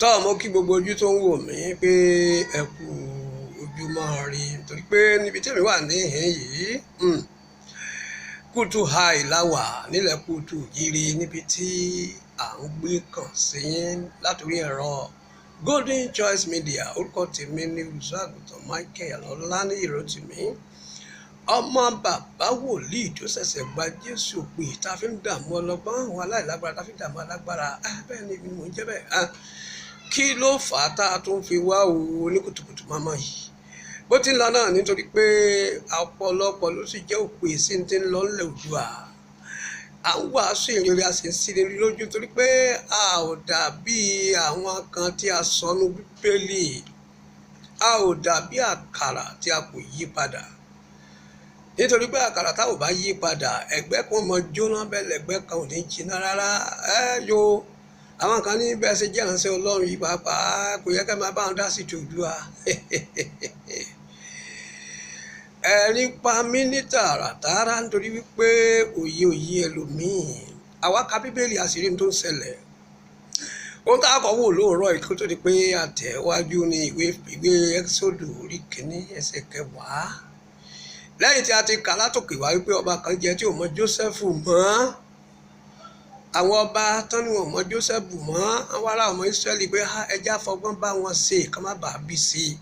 tọ́ mo kí gbogbo ojú tó ń wò mí pé ẹ kú ojúmọ́ rí torí pé níbi tí èmi wà níhìn yìí kùtù high láwà nílẹ̀ kùtù yiri níbi tí à ń gbé kàn sí látòrí ẹ̀rọ Golden Choice Media. Orúkọ tèmi ní olùṣọ́àgùntàn Michael Ọláníyìrótìmí, ọmọ bàbá wòlíì tó ṣẹ̀ṣẹ̀ gba Jésù pé tá a fi ń dààmú ọlọ́gbọ́n àwọn aláìlágbára tá a fi ń dààmú alágbára. Bẹ́ẹ̀ ni mò ń jẹ́ bẹ́ẹ̀. Kí ló fà á tá a tún fi wá òwò ní kùtùkùtù mọ́mọ́ yìí? Bó ti ń lọ náà nítorí pé ọ̀pọ̀lọpọ̀ ló sì jẹ́ òpè sí ti ń lọ nílẹ̀ Oòduà. À ń wàásù ìrere a sì ń sí ní lójú torí pé a ò dàbí àwọn kan tí a sọnù Bíbélì. A ò dàbí àkàrà tí a kò yí padà. Nítorí pé àkàrà tá ò bá yí padà, ẹgbẹ́ kan mọ jóná bẹ́ẹ̀ lẹ́gbẹ́ kan ò ní jiná rárá. Àwọn kan ní bẹ́ẹ̀ ṣe jẹ́ ìránṣẹ́ Ọlọ́run yìí pàápàá kò yẹ kẹ́ máa bá wọn dá sí ti Oòduà. Ẹ̀rín pa mí ní tààràtàrà nítorí wípé òye ẹlòmíì. Àwa ka Bíbélì àṣírí tó ń ṣẹlẹ̀. Ohun tá a kọ́ wò lóòrọ̀ ìkó tó di pé àtẹ̀wájú ní ìwé Ẹ́kísódù orí 1 ẹsẹ̀ 10. Lẹ́yìn tí a ti kà látòkè wá wípé ọba kan jẹ́ tí ò mọ Jósẹ́fù mọ́. Àwọn ọba tán ni wọn mọ Jósẹ́fù mọ́, àwọn ará ọmọ Ísírẹ́lì pé ẹja fọgbọ́n bá wọn ṣe kán má bàa bí sí i.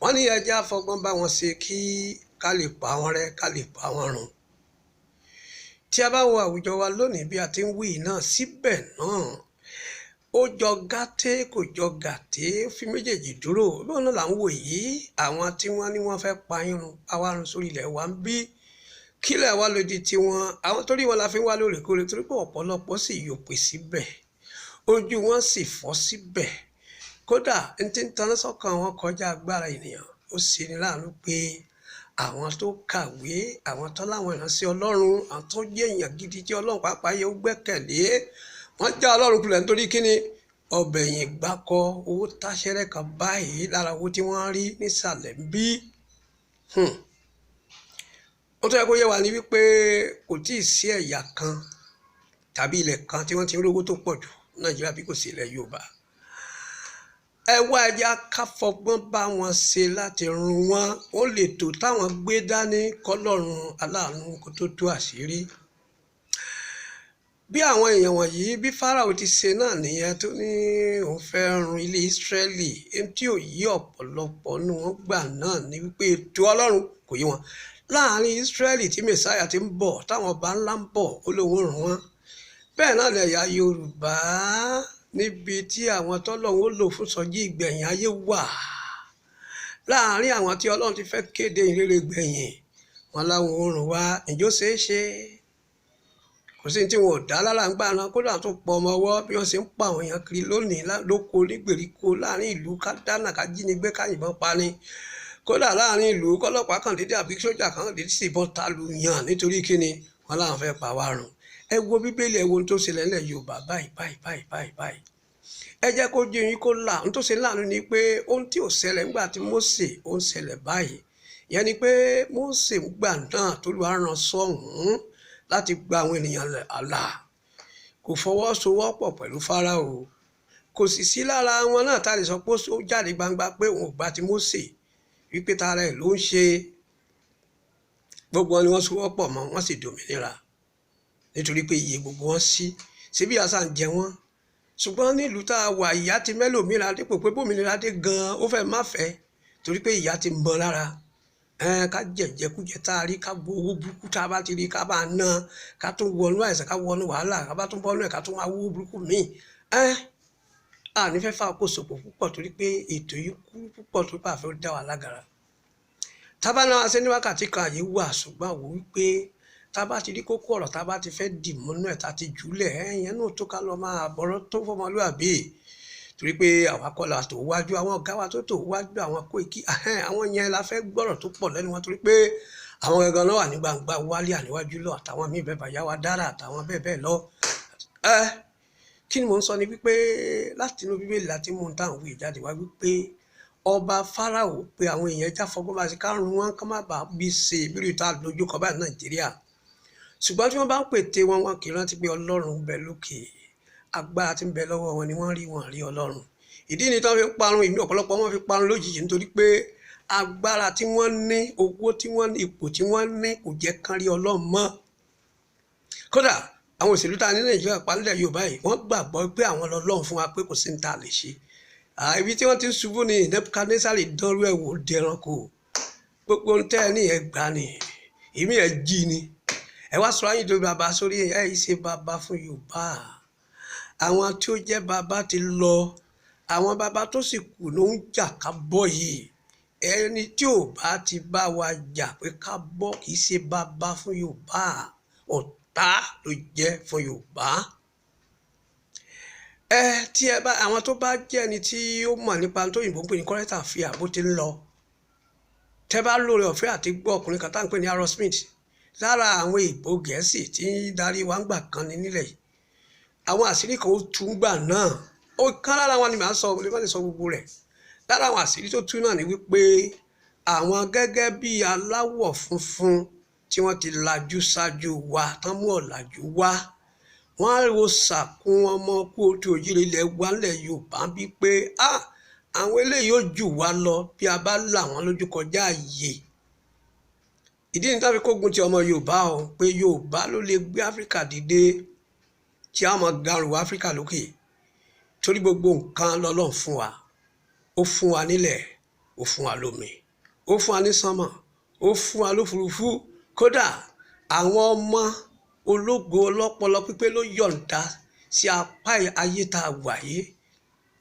Wọ́n ní ẹja fọgbọ́n bá wọn ṣe kí ká lè pa wọn rẹ́, ká lè pa wọn run. Tí a bá wo àwùjọ wa lónìí bí a ti ń wí náà, síbẹ̀ náà ó jọ gàtẹ́ kò jọ gàtẹ́, fi méjèèjì dúró. Bọ́ọ̀ náà là ń wò yìí, àwọn tí wọ́n ní wọ́n fẹ́ pa irun awárun sórí ilẹ̀ wa ń bí kílẹ̀ wá lòdì tí wọn, àwọn torí wọn la fi ń wá lóòrèkóòrè torí pé ọ̀pọ̀lọpọ̀ sì yòpè síbẹ̀, ojú wọn sì fọ́ síbẹ̀. Kódà n ti ń taná sọ́kàn wọn kọjá agbára ènìyàn. Ó ṣe ni láàánú pé àwọn tó kàwé, àwọn tó láwọn ìránṣẹ́ Ọlọ́run, àwọn tó jẹ́ èèyàn gidi tí Ọlọ́run pàápàá yẹ ó gbẹ́kẹ̀lé, wọ́n já Ọlọ́run kulẹ̀ nítorí kíni? Ọbẹ̀ yìí gbákọ́ owó táṣẹ́rẹ́ kan báyìí lára owó tí wọ́n rí nísàlẹ̀ ń bí. Ó tó yẹ kó yé wa ní wípé kò tíì sí ẹ̀yà kan tàbí ilẹ̀ kan tí wọ́n ti ń rówó tó pọ̀ jù Nàìjíríà bí kò sí ilẹ̀ Yorùbá. Ẹ wá ẹja ká fọgbọ́n bá wọn ṣe láti run wọn. Ó lè tó táwọn gbé dání kọ́lọ́run aláàánú kó tó tú àṣírí. Bí àwọn èèyàn wọ̀nyí bí Fáráò ti ṣe náà nìyẹn tó ní òun fẹ́ run ilé Ísírẹ́lì. Èyí tí ò yí ọ̀pọ̀lọpọ̀ nínú wọn gbà náà ni wípé ètò Ọlọ́run kò yé wọn. Láàárín Ísírẹ́lì tí Mèsáyà ti ń bọ̀, táwọn ọba ńlá ń bọ̀, ó lóun run wọn. Bẹ́ẹ̀ náà lẹ̀yà Yorùbá níbi tí àwọn tọ́lọ́run ó lò fún sọjí ìgbẹ̀yìn ayé wà. Láàárín àwọn tí Ọlọ́run ti fẹ́ kéde ìrere gbẹ̀yìn, wọn láwọn oorun wa ìjó ṣeéṣe. Kò sí tí wọn ò dá lára ń gbà náà, kódà tó pọ̀ ọmọ ọwọ́ bí wọ́n ṣe ń pa àwọn èèyàn kiri lónìí lóko nígbèríko láàárín ìlú ká dáná ká jínigbé ká yìnbọn pa ni. Kódà láàárín ìlú kọ́lọ́pàá kan dédé àbí sójà kan dédé sì bọ́n ta lu yàn nítorí kíni wọn láwọn fẹ́ pa wá run. Ẹ wo Bíbélì, ẹ wo ohun tó ṣẹlẹ̀ nílẹ̀ Yorùbá báyìí. Ẹ jẹ́ kó jẹ́ yín kó là. Ohun tó ṣe láàánú ni pé ohun tí ò ṣẹlẹ̀ nígbà tí Mósè ó ń ṣẹlẹ̀ báyìí. Ìyẹn ni pé Mósè gbà náà tó lù aràn sọ́hùn láti gba àwọn ènìyàn àlà. Kò fọwọ́sowọ́pọ̀ pẹ̀lú Fáráò. Kò sì sí lára wọn náà tá a lè sọ pé ó jáde gbangba pé òun ò gba ti Mósè wípé tara ẹ̀ ló ń ṣe. Gbogbo wọn ni wọ́n sowọ́pọ̀ mọ́, wọ́n sì dòmìnira nítorí pé iye gbogbo wọn sí síbí àṣà ń jẹ wọ́n. Ṣùgbọ́n nílùú tá a wà, ìyà ti mẹ́lòmíra dípò pé bómìnira dé gan-an ó fẹ́ má fẹ́ torí pé ìyà ti mọ lára. Ká jẹ̀jẹ̀kújẹ tá a rí, ká gbowó burúkú tá a bá ti rí, ká bá ná, ká tún wọnú àìsàn, ká wọnú wàhálà, ká bá tún bọ́nú ẹ̀ ká tún wá wó burúkú míì. Ní fẹ́ fà kó sòpò púpọ̀ torí pé ètò yìí kú púpọ̀ tó bá fẹ́ dá wa lágara. Tábà náà ṣe ní wákàtí kan àyè wà, ṣùgbọ́n wò wípé tá a bá ti rí kókó ọ̀rọ̀ tá a bá ti fẹ́ dì mọ́nú ẹ̀ tá a ti jùlẹ̀ ìyẹn náà tó ká lọ máa bọ̀rọ̀ tó fọmọlúwàbí torí pé àwa kọ́la tó wájú, àwọn ọ̀gá wa tó wájú, àwọn Kóìkí àwọn yẹn la fẹ́ gbọ́rọ̀ tó pọ̀ lẹ́nu wọn torí pé àwọn gangan náà wà ní gbangba wálé àníwájú lọ àtàwọn míì bẹ́ẹ̀ bàyá wa dára àtàwọn bẹ́ẹ̀ lọ. Kí ni mò ń sọ ni wípé láti inú Bíbélì láti mú un táwọn wí jáde wá wípé ọba Fáráò pé àwọn èèyàn já fọgbọ́n bá ti kárùn wọn ká má bàa bí ṣe ìbírí tá a lójú kọ báyìí Nàìjíríà. Ṣùgbọ́n tí wọ́n bá ń pète wọn kì í rántí pé Ọlọ́run bẹ lókè. agbára tí ń bẹ lọ́wọ́ wọn ni wọ́n rí Ọlọ́run. Ìdí ni tí wọ́n fi ń parun, ìmí ọ̀pọ̀lọpọ̀ wọn fi parun lójijì nítorí pé agbára tí wọ́n ní, owó tí wọ́n ní, ipò tí wọ́n ní kò jẹ́ kán rí Ọlọ́run mọ́. Kódà àwọn òṣèlú tá a ní Nàìjíríà pálílẹ̀ Yorùbá yìí wọ́n gbàgbọ́ pé àwọn lọ́lọ́run fún wa pé kò sí ní ta lè ṣe. Ibi tí wọ́n ti ń ṣubú ni Nebukadnezari dánrú ẹ̀ wò dẹranko. Gbogbo ń tẹ́ ẹ ní ẹgbà ni èmi ẹ̀ jí ni. Ẹ wá sọ ayé tó bàbá sórí ẹ̀ yìí ṣe bàbá fún Yorùbá. Àwọn tí ó jẹ́ bàbá ti lọ, àwọn bàbá tó sì kù ló ń jà ká bọ́ yìí. Ẹni tí ò bá ti bá wa jà pé ká bọ́ kì í ṣe bàbá fún Yorùbá, ọ̀tá ló jẹ́ fún Yorùbá. Tí ẹ bá àwọn tó bá jẹ́ ẹni tí ó mọ̀ nípa tó òyìnbó ń pè ní current affairs bó ti ń lọ, tẹ́ bá lóore ọ̀fẹ́ àti gbọ́ ọkùnrin kan tá à ń pè ní Harold Smith lára àwọn ìbò Gẹ̀ẹ́sì tí ń darí wa ń gbà kan ní nílẹ̀ yìí. Àwọn àṣírí kan ó tún gbà náà, ó kán lára wọn ni màá sọ, olè má lè sọ gbogbo rẹ̀. Lára àwọn àṣírí tó tú náà ni wípé àwọn gẹ́gẹ́ bí aláwọ̀ funfun tí wọ́n ti lajú ṣáájú wa tán mú ọ̀làjú wá, wọ́n á wo sàkún ọmọ kú ojú òjìrì ilẹ̀ wa nílẹ̀ Yorùbá bí pé àwọn eléyìí ó jù wá lọ bí a bá là wọ́n lójú kọjá àyè. Ìdí ni táfi kógun ti ọmọ Yorùbá o, pé Yorùbá ló lè gbé Áfíríkà dìde tí a mọ̀ garùn Áfíríkà lókè. Torí gbogbo nǹkan lọ́lọ́run fún wa. Ó fún wa nílẹ̀, ó fún wa lómi, ó fún wa ní sánmọ̀, ó fún wa lófurufú. Kódà àwọn ọmọ ológo ọlọ́pọlọ pípé ló yọ̀ǹda sí apá ayé tá a wà yìí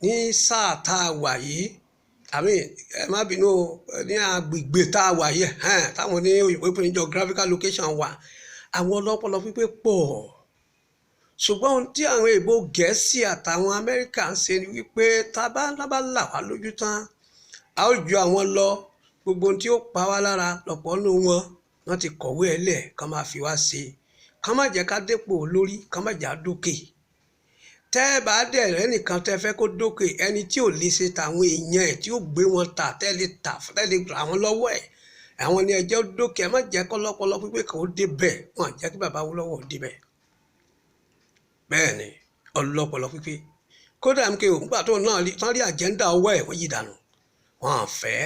ní sáà tá a wà yìí. Ẹ má bínú ní agbègbè tá a wà yìí, táwọn ní òyìnbó pè ní geographical location wa. Àwọn ọlọ́pọlọ pípé pọ̀. Ṣùgbọ́n ohun tí àwọn èèbó Gẹ̀ẹ́sì àtàwọn Amẹ́ríkà ń ṣe ni wípé tá bá là wá lójú tán, a ó ju àwọn lọ. Gbogbo ohun tí ó pa wá lára lọ́pọ̀ nínú wọn wọ́n ti kọ̀wé ẹlẹ̀ kán máa fi wá ṣe. Kán má jẹ́ ká dépò lórí, kán má jà dókè. Tẹ́ ẹ bá dẹ̀ rẹ́ nìkan tẹ́ fẹ́ kó dókè, ẹni tí ò lè ṣe tàwọn èèyàn ẹ̀ tí ó gbé wọn tà tẹ́lẹ̀ gbà wọ́n lọ́wọ́ ẹ̀. Àwọn ni ẹjọ́ dókè, ẹ má jẹ́ kọ́lọ́pọlọ pípé kan ó débẹ̀, wọ́n jẹ́ kí bàbá Awólọ́wọ̀ ó débẹ̀. Bẹ́ẹ̀ ni ọlọ́pọlọ pípé. Kódà MKO nígbà tó náà tán rí àjẹ́ńdà ọwọ́ ẹ̀ wọ́n yí dànù. Wọ́n fẹ́.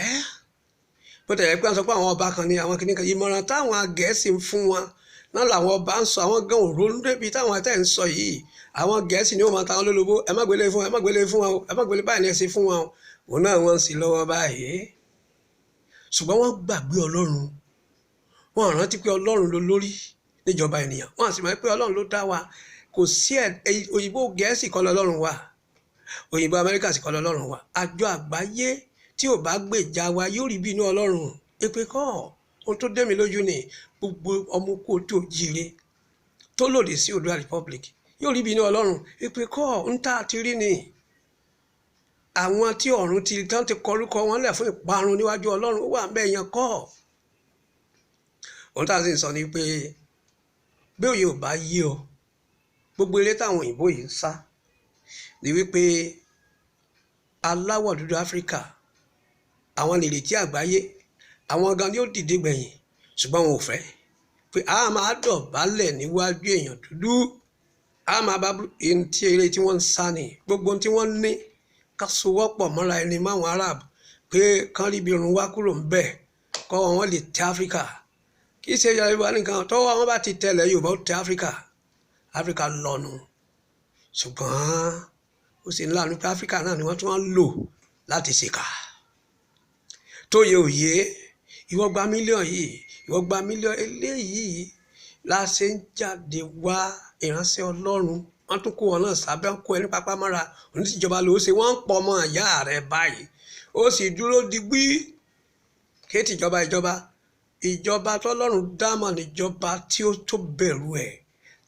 Bó tẹ̀lé pé wọ́n sọ pé àwọn ọba kan ní àwọn kìnnìkan, ìmọ̀ràn táwọn Gẹ̀ẹ́sì ń fún wọn náà làwọn ọba ń sọ. Àwọn gan òró débi táwọn ẹ̀tẹ́ ń sọ yìí. Àwọn Gẹ̀ẹ́sì ni ó máa ta wọn lólobó, ẹ má gbélé fún wọn, ẹ má gbélé fún wọn, ẹ má gbélé báyìí ni ẹ ṣe fún wọn. Òun náà wọ́n ń sì lọ́wọ́ báyìí. Ṣùgbọ́n wọ́n gbàgbé Ọlọ́run. Wọ́n rántí pé Ọlọ́run ló lórí níjọba ènìyàn. Wọ́n sì mọ̀ pé Ọlọ́run ló dá wa. Kò sí òyìnbó Gẹ̀ẹ́sì kọ́ lọ́lọ́run wa, òyìnbó Amẹ́ríkà sì kọ́ lọ́lọ́run wa. Àjọ àgbáyé tí ò bá gbèjà wa yóò rí bínú Ọlọ́run. Èpè kọ́ ohun tó dé mi lójú ni gbogbo ọmọ kó tó jíire tó lòdì sí Oòduà Republic yóò rí bínú Ọlọ́run. Èpè kọ́ ń tà ti rí ni. Àwọn tí ọ̀run ti tán ti kọrúkọ wọn lẹ̀ fún ìparun níwájú Ọlọ́run ó wà ń bẹ̀ yẹn kọ́. Ohun tá a sì ń sọ ni pé bí òye ò bá yé ọ, gbogbo eré táwọn òyìnbó yìí ń sá ni wípé aláwọ̀ dúdú Áfíríkà àwọn nìrètí àgbáyé, àwọn gan ni ó dìde gbẹ̀yìn. Ṣùgbọ́n wọn ò fẹ́ pé a máa dọ̀bálẹ̀ níwájú èèyàn dúdú, a máa bá ti eré tí wọ́n ń sá ni. Gbogbo tí wọ́n ní ká sowọ́pọ̀ mọ́ra ẹni máwọn Arab pé kán rí ibi irun wá kúrò ń bẹ̀ kọ́ wọn lè tẹ Áfíríkà. Kì í ṣe Yorùbá nìkan, tọ́wọ́ wọn bá ti tẹ̀lẹ̀ Yorùbá ó tẹ Áfíríkà lọ́nu. Ṣùgbọ́n ó sì ń láàánú pé Áfíríkà náà ni wọ́n tún wọ́n lò láti ṣèkà. Tó yẹ òye, ìwọ gba mílíọ̀n yìí, ìwọ gba mílíọ̀n eléyìí la ṣe ń jáde wá ìránṣẹ́ Ọlọ́run. Wọ́n tún kó wọn náà sábẹ́ ń kó ẹni pápá mọ́ra. Oníṣìjọba ló ṣe wọ́n ń pọ̀ ọmọ ìyá rẹ̀ báyìí. Ó sì dúró digbí. Kéètì ìjọba tọ́lọ́run dámọ̀ níjọba tí ó tó bẹ̀rù ẹ̀.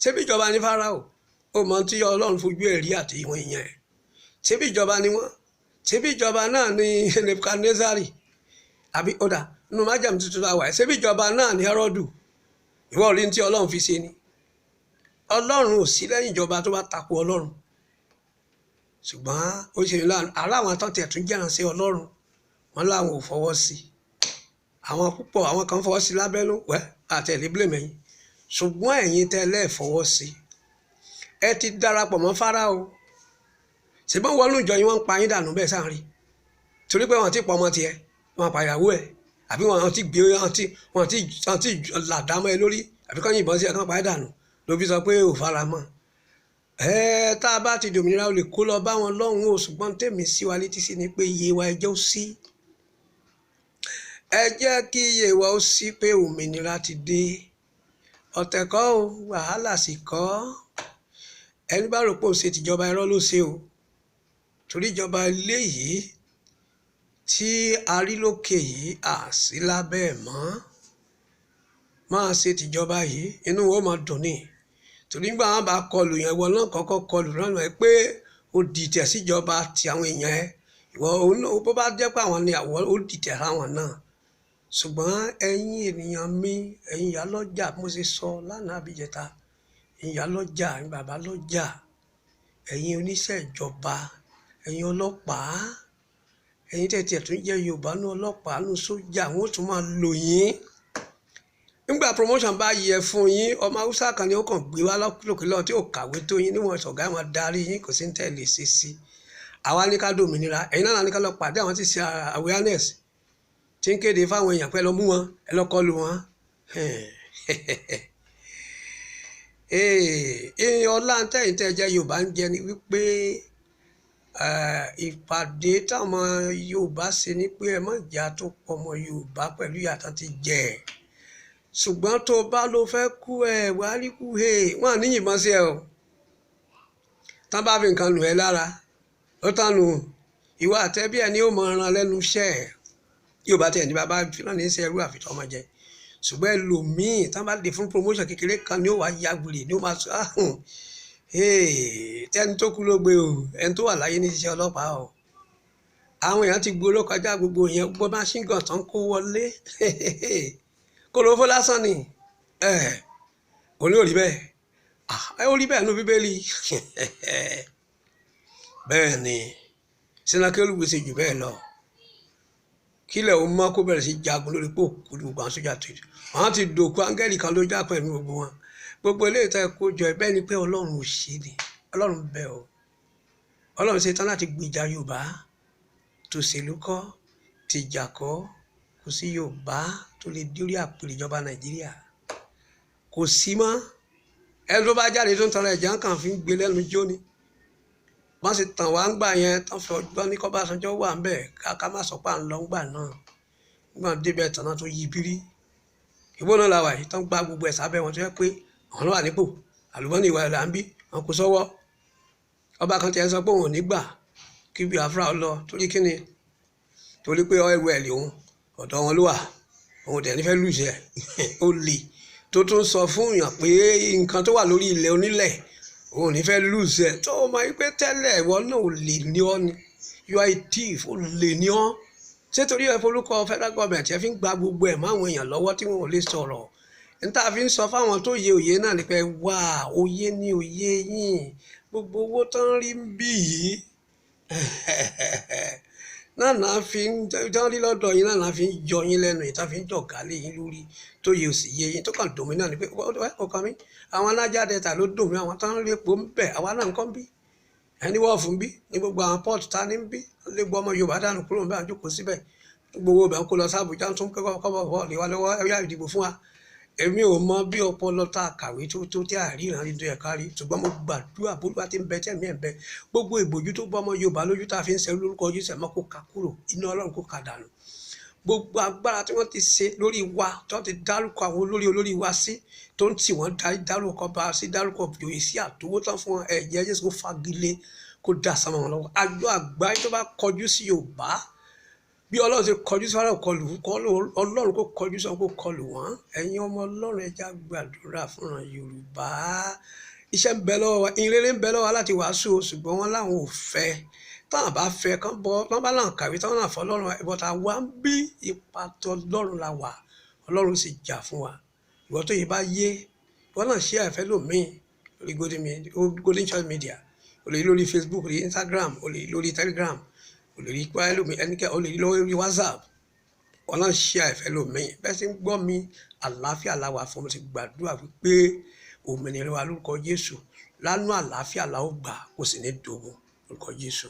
Ṣébí ìjọba ní Fáráò, ó mọ tí Ọlọ́run fojú ẹ̀ rí àti ìwọ̀n ìyẹn. Ṣébí ìjọba ni wọ́n, ṣébí ìjọba náà ni Nebukadnezari, àbí ọ̀dà nínú májàmú tuntun láwà ẹ̀. Ṣébí ìjọba náà ni Hẹ́rọ́dù. Ìwọ rí ní tí Ọlọ́run fi ṣe ni. Ọlọ́run ò sí lẹ́yìn ìjọba tó bá tako Ọlọ́run. Ṣùgbọ́n ó ṣe nílànà aláwọn tó tẹ̀ tún jẹ́ràn sí Ọlọ́run, wọ́n láwọn ò fọwọ́ sí. Àwọn púpọ̀ àwọn kan fọwọ́ sí lábẹ́nú àtẹ̀lé blame ẹ̀yin. Ṣùgbọ́n ẹ̀yin tẹ́lẹ̀ fọwọ́ sí. Ẹ ti darapọ̀ mọ́ Fáráò. ṣùgbọ́n wọnú ìjọ yín wọ́n ń pa yín dànù bẹ́ẹ̀ sáà rí torí pé wọ́n ti pọ̀ ọmọ tiẹ̀ wọ́n pa ìyàwó ẹ̀ àbí wọ́n ti gbé wọ́n ti làdámọ́ ẹ lórí àbí kọ́ yìnbọn sí ẹ̀ kán pa ẹ́ dànù ló fi sọ pé ò fara mọ́ tá a bá ti dòmìnira o lè kó lọ bá wọn lọ́hùn o ṣùgbọ́n tèmi sí wa létí sí ni pé iye wa ẹjọ́ sí ẹ jẹ́ kí iye wa ó sí pé òmìnira ti dé ọ̀tẹ̀ kọ́ o wàhálà sì kọ́ ẹni bá rò pé òun ṣe tìjọba irọ́ ló ṣe o torí ìjọba ilé yìí tí a rí lókè yìí à sí lábẹ́ ẹ̀ mọ́ máa ṣe tìjọba yìí inú wo máa dùn ní torí nígbà wọn bá kọlù yẹn wọ náà kọ́kọ́ kọlù lọ́nà ẹ pé ó dìtẹ̀ síjọba ti àwọn èèyàn ẹ ìwọ òun náà bó bá jẹ́ pé àwọn ni àwọn ó dìtẹ̀ sáwọn náà ṣùgbọ́n ẹ̀yin ènìyàn mi ẹ̀yin ìyá lọ́jà mo ṣe sọ lánàá àbíjẹta ẹ̀yin ìyá lọ́jà ẹ̀yin bàbá lọ́jà ẹ̀yin oníṣẹ́ ìjọba ẹ̀yin ọlọ́pàá ẹ̀yin tẹ̀tí ẹ̀ tún jẹ́ Yorùbá ní ọlọ́pàá ní sójà wọn ó tún máa lò yín nígbà promotion bá yẹ fún yín ọmọ Haúsá kan ni ó kàn gbé wá lókè lọ́wọ́ tí ò kàwé tó yín níwọ̀n ṣọ̀gá wọn darí yín kò sí ní tẹ̀lé ṣe sí àwa ní ká dòmìnira ẹ̀yin náà ní ká lọ pàdé àwọn tí ṣe awareness tí ń kéde fáwọn èèyàn pé lọ mú wọn ẹ lọ kọlù wọn ọlá tẹ̀yìn tẹ̀ jẹ́ Yorùbá ń jẹ ni wípé ìpàdé táwọn Yorùbá ṣe ni pé ẹ má jà tó pọ̀ ọmọ Yorùbá pẹ̀lú ìyàtọ̀ ti jẹ ṣùgbọ́n tó bá ló fẹ́ kú ẹ wàá rí kú wọn ní yìnbọn sí ẹ o tán bá fi nǹkan lù ẹ lára ó tán nù ìwà àtẹ́bí ẹ ní ó mọ ọ̀ràn lẹ́nu iṣẹ́ ẹ Yorùbá tẹ̀ ní bàbá fúnra ní í ṣe ẹrú àfitọ́ ọmọ jẹ ṣùgbọ́n ẹlòmíì tán bá dé fún promotion kékeré kan ni ó wàá ya gbèrè ni ó máa sọ tẹ́ni tó kú ló gbé o ẹni tó wà láyé ní iṣẹ́ ọlọ́pàá o àwọn èèyàn ti gbóró kọjá gbogbo yẹn gbọ́ machine gun tán kó wọlé kòlófó lásán ni kò ní òrí bẹ́ẹ̀ ó rí bẹ́ẹ̀ nú Bíbélì bẹ́ẹ̀ ni Sinakeru gbèsè jù bẹ́ẹ̀ lọ kílẹ̀ ó mọ́ kó bẹ̀rẹ̀ sí jagun lórí pò kú gbogbo àwọn sójà tó wọn ti dòkú áńgẹ́lì kan ló já pẹ̀lú gbogbo wọn gbogbo eléyìí tẹ́ kó jọ ẹ bẹ́ẹ̀ ni pé Ọlọ́run ò ṣe ni Ọlọ́run bẹ̀ ọ́ Ọlọ́run ṣe tán láti gbìjà Yorùbá tòṣèlú kọ́ tìjà kọ́ kò sí Yorùbá tó lè dórí àpèrè ìjọba Nàìjíríà kò sí mọ́ ẹni tó bá jáde tó ń tọrọ ẹ̀jẹ̀ kan fi ń gbé lẹ́nu jó ni wọ́n sì tàn wá ń gbà yẹn tán fi ọgbọ́n ní kọ́básanjọ́ wà ń bẹ̀ ká má sọ pé à ń lọ ń gbà náà nígbà débẹ̀ tán náà tó yí bírí ìbò náà la wà yìí tán gba gbogbo ẹ̀ sábẹ́ wọn tó yẹ pé àwọn ló wà nípò àlùmọ́ọ́nì ìwà ìlà ń bí wọn kò sọ́wọ́ ọba kan tiẹ̀ sọ pé òun ò ní gbà kí Biafra lọ torí kíni torí pé ẹrù ẹ̀ lè òun ọ̀dọ̀ wọn ló wà òun tẹ̀ nífẹ̀ẹ́ lùsẹ̀ ó lè tó tún sọ fún èèyàn pé nǹkan tó wà lórí ilẹ̀ onílẹ̀ òun nífẹ̀ẹ́ lùsẹ̀ tó o máa ń pẹ́ tẹ́lẹ̀ ìwọ náà ò lè ní ọ́ ni you are a thief ó lè ní ọ́ ṣé torí ẹ forúkọ federal government ẹ fi ń gba gbogbo ẹ̀ máwọn èèyàn lọ́wọ́ tí wọn ò lè sọ̀rọ̀ níta fi ń sọ fáwọn tó yẹ òye náà ni pé wà òye ní òye yín gbogbo owó tó ń rí ń bì yìí náà fi ń dán rí lọ́dọ̀ yín náà fi ń yọ yín lẹ́nu ìta fi ń jọ̀gá lé yín lórí tó yẹ òsì yé yín tó kàn dùn mí náà ni pé ọkàn mi àwọn alájà dẹta ló dùn mí àwọn tó ń rí epo ń bẹ̀ àwa náà ń kọ́ ń bí ẹni wọ́ọ̀fù ń bí ní gbogbo àwọn pọ́ọ̀tù ta ní ń bí lé gbọ́ ọmọ Yorùbá dànù kúrò ń bẹ́ àjókòó síbẹ̀ gbogbo ibẹ̀ ń kó lọ sí Àbújá tó ń kọ́kọ́ bọ́ọ̀lù wa lọ́wọ́ ẹ̀yà ìdìbò fún wa èmi ò mọ bí ọpọlọ tá a kàwé tó tí a rí ìrànlẹ́ tó yẹ ká rí ṣùgbọ́n mo gbàdúrà bó bá ti ń bẹ tẹ̀mí ẹ̀ ń bẹ gbogbo ìbòjú tó bọ́ ọmọ Yorùbá lójú tá a fi ń ṣe lórúkọ Jésù ẹ̀mọ́ kó ka kúrò iná Ọlọ́run kó ka dànù gbogbo agbára tí wọ́n ti ṣe lórí wa tó ti dárúkọ àwọn olórí wa sí tó ń tì wọ́n dárúkọ bá sí dárúkọ òye sí àtòwó tán fún ẹ̀jẹ̀ Jésù kó fagilé kó dà sámọ wọn lọ́wọ́ àjọ àgbáyé tó bá kọjú sí Yorùbá bí Ọlọ́run ti kọjú sí Fáráò Ọlọ́run kó kọjú sí wọn kó kọlù wọn ẹ̀yin ọmọ Ọlọ́run ẹja gbàdúrà fúnra Yorùbá iṣẹ́ ń bẹ lọ́wọ́ wa ìrere ń bẹ lọ́wọ́ wa láti wàásù ṣùgbọ́n wọn láwọn ò fẹ́ táwọn bá fẹ́ kán bọ́ tán bá láwọn kàwé táwọn náà fọ́ Ọlọ́run ìbọ̀tà wa ń bí ipa tó Ọlọ́run la wà Ọlọ́run sì jà fún wa ìwọ tó yẹ bá yé wọn náà ṣe àìfẹ́ lòmíì lórí Golden Church Media o lè rí lórí Facebook lórí Instagram o lè rí lórí Telegram o lè rí pẹ́ẹ́lòmíì ẹnikẹ́ o lè rí lórí WhatsApp wọn náà ṣe àìfẹ́ lòmíì bẹ́ẹ̀ sì ń gbọ́ mi àlàáfíà la wà fún mi ti gbàdúrà wípé òmìnira wa lórúkọ Jésù lánàá àlàáfíà la ó gbà kó sì ní dògún orúkọ Jésù.